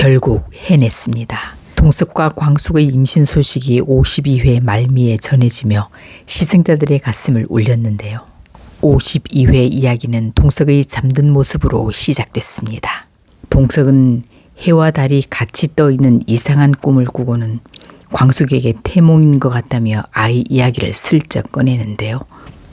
결국 해냈습니다. 동석과 광숙의 임신 소식이 52회 말미에 전해지며 시청자들의 가슴을 울렸는데요. 52회 이야기는 동석의 잠든 모습으로 시작됐습니다. 동석은 해와 달이 같이 떠있는 이상한 꿈을 꾸고는 광숙에게 태몽인 것 같다며 아이 이야기를 슬쩍 꺼내는데요.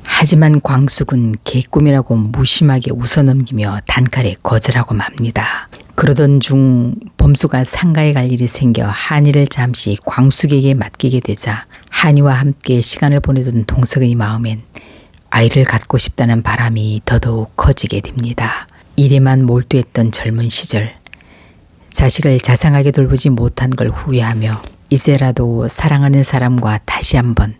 하지만 광숙은 개꿈이라고 무심하게 웃어넘기며 단칼에 거절하고 맙니다. 그러던 중 범수가 상가에 갈 일이 생겨 한이를 잠시 광숙에게 맡기게 되자 한이와 함께 시간을 보내던 동석의 마음엔 아이를 갖고 싶다는 바람이 더더욱 커지게 됩니다. 일에만 몰두했던 젊은 시절, 자식을 자상하게 돌보지 못한 걸 후회하며 이제라도 사랑하는 사람과 다시 한번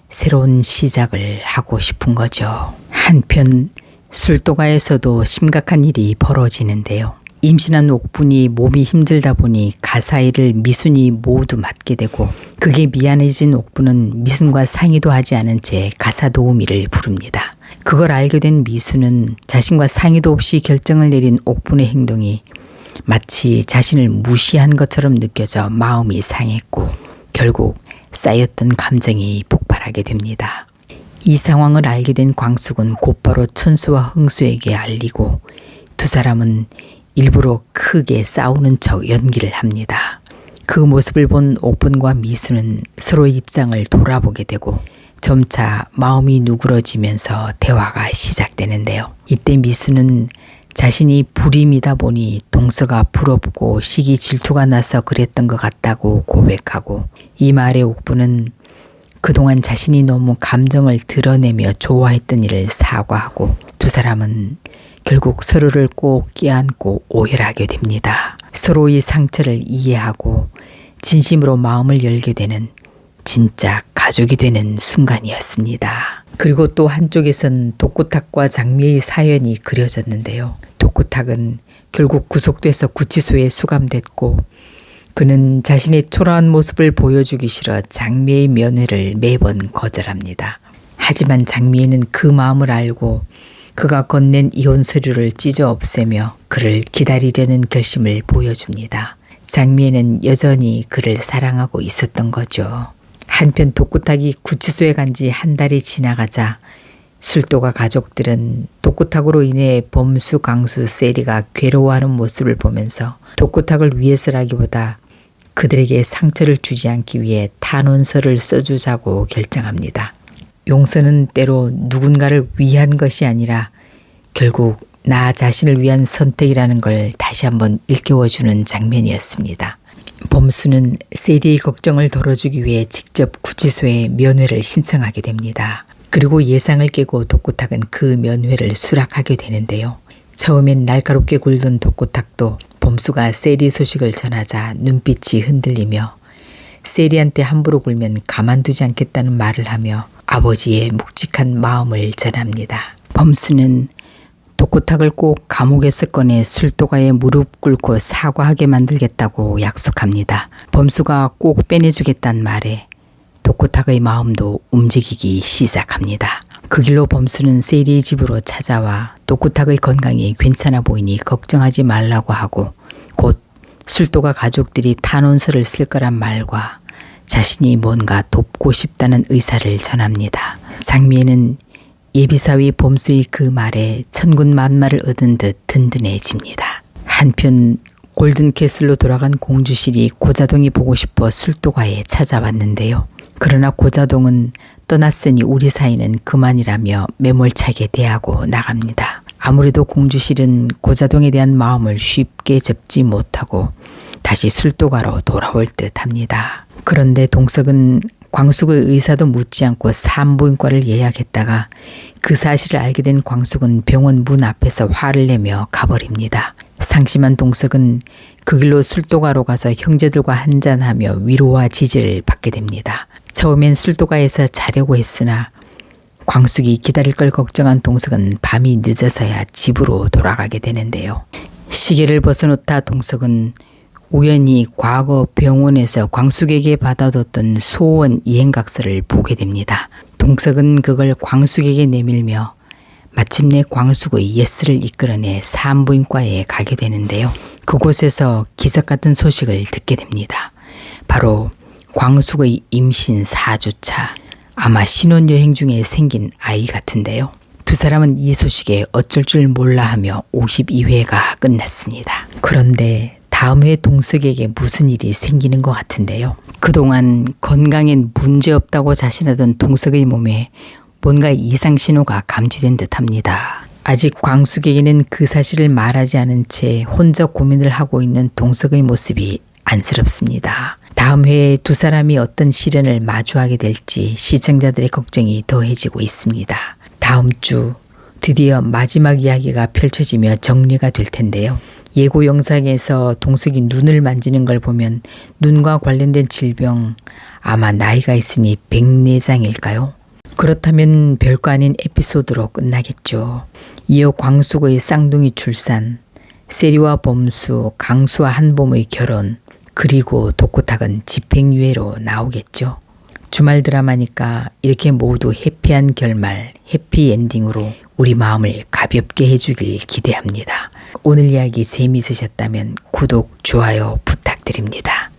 새로운 시작을 하고 싶은 거죠. 한편 술도가에서도 심각한 일이 벌어지는데요. 임신한 옥분이 몸이 힘들다 보니 가사일을 미순이 모두 맡게 되고 그게 미안해진 옥분은 미순과 상의도 하지 않은 채 가사 도우미를 부릅니다. 그걸 알게 된 미순은 자신과 상의도 없이 결정을 내린 옥분의 행동이 마치 자신을 무시한 것처럼 느껴져 마음이 상했고 결국 쌓였던 감정이 폭발하게 됩니다. 이 상황을 알게 된 광숙은 곧바로 천수와 흥수에게 알리고 두 사람은 일부러 크게 싸우는 척 연기를 합니다. 그 모습을 본 옥분과 미수는 서로의 입장을 돌아보게 되고 점차 마음이 누그러지면서 대화가 시작되는데요. 이때 미수는 자신이 불임이다 보니 동서가 부럽고 시기 질투가 나서 그랬던 것 같다고 고백하고 이 말에 옥분은 그동안 자신이 너무 감정을 드러내며 좋아했던 일을 사과하고 두 사람은 결국 서로를 꼭 껴안고 오열하게 됩니다. 서로의 상처를 이해하고 진심으로 마음을 열게 되는 진짜 가족이 되는 순간이었습니다. 그리고 또 한쪽에선 독구탁과 장미의 사연이 그려졌는데요. 독구탁은 결국 구속돼서 구치소에 수감됐고 그는 자신의 초라한 모습을 보여주기 싫어 장미의 면회를 매번 거절합니다. 하지만 장미애는 그 마음을 알고 그가 건넨 이혼 서류를 찢어 없애며 그를 기다리려는 결심을 보여줍니다. 장미애는 여전히 그를 사랑하고 있었던 거죠. 한편 독구탁이 구치소에 간 지 한 달이 지나가자 술도가 가족들은 독구탁으로 인해 범수, 강수, 세리가 괴로워하는 모습을 보면서 독구탁을 위해서라기보다 그들에게 상처를 주지 않기 위해 탄원서를 써주자고 결정합니다. 용서는 때로 누군가를 위한 것이 아니라 결국 나 자신을 위한 선택이라는 걸 다시 한번 일깨워주는 장면이었습니다. 범수는 세리의 걱정을 덜어주기 위해 직접 구치소에 면회를 신청하게 됩니다. 그리고 예상을 깨고 독구탁은 그 면회를 수락하게 되는데요. 처음엔 날카롭게 굴던 독구탁도 범수가 세리 소식을 전하자 눈빛이 흔들리며 세리한테 함부로 굴면 가만두지 않겠다는 말을 하며 아버지의 묵직한 마음을 전합니다. 범수는 독구탁을 꼭 감옥에서 꺼내 술도가에 무릎 꿇고 사과하게 만들겠다고 약속합니다. 범수가 꼭 빼내주겠다는 말에 독구탁의 마음도 움직이기 시작합니다. 그 길로 범수는 세리의 집으로 찾아와 독구탁의 건강이 괜찮아 보이니 걱정하지 말라고 하고 곧 술도가 가족들이 탄원서를 쓸 거란 말과 자신이 뭔가 돕고 싶다는 의사를 전합니다. 장미애는 예비사위 범수의 그 말에 천군만마를 얻은 듯 든든해집니다. 한편 골든캐슬로 돌아간 공주실이 고자동이 보고 싶어 술도가에 찾아왔는데요. 그러나 고자동은 떠났으니 우리 사이는 그만이라며 매몰차게 대하고 나갑니다. 아무래도 공주실은 고자동에 대한 마음을 쉽게 접지 못하고 다시 술도가로 돌아올 듯합니다. 그런데 동석은 광숙의 의사도 묻지 않고 산부인과를 예약했다가 그 사실을 알게 된 광숙은 병원 문 앞에서 화를 내며 가버립니다. 상심한 동석은 그 길로 술도가로 가서 형제들과 한잔하며 위로와 지지를 받게 됩니다. 처음엔 술도가에서 자려고 했으나 광숙이 기다릴 걸 걱정한 동석은 밤이 늦어서야 집으로 돌아가게 되는데요. 시계를 벗어놓다 동석은 우연히 과거 병원에서 광숙에게 받아뒀던 소원 이행각서를 보게 됩니다. 동석은 그걸 광숙에게 내밀며 마침내 광숙의 예스를 이끌어내 산부인과에 가게 되는데요. 그곳에서 기적 같은 소식을 듣게 됩니다. 바로 광숙의 임신 4주차, 아마 신혼여행 중에 생긴 아이 같은데요. 두 사람은 이 소식에 어쩔 줄 몰라 하며 52회가 끝났습니다. 그런데 다음 회 동석에게 무슨 일이 생기는 것 같은데요. 그동안 건강엔 문제없다고 자신하던 동석의 몸에 뭔가 이상 신호가 감지된 듯합니다. 아직 광숙에게는 그 사실을 말하지 않은 채 혼자 고민을 하고 있는 동석의 모습이 안쓰럽습니다. 다음 회에 두 사람이 어떤 시련을 마주하게 될지 시청자들의 걱정이 더해지고 있습니다. 다음 주 드디어 마지막 이야기가 펼쳐지며 정리가 될 텐데요. 예고 영상에서 동석이 눈을 만지는 걸 보면 눈과 관련된 질병, 아마 나이가 있으니 백내장일까요? 그렇다면 별거 아닌 에피소드로 끝나겠죠. 이어 광숙의 쌍둥이 출산, 세리와 범수, 강수와 한봄의 결혼, 그리고 독고탁은 집행유예로 나오겠죠. 주말 드라마니까 이렇게 모두 해피한 결말, 해피엔딩으로 우리 마음을 가볍게 해주길 기대합니다. 오늘 이야기 재미있으셨다면 구독, 좋아요 부탁드립니다.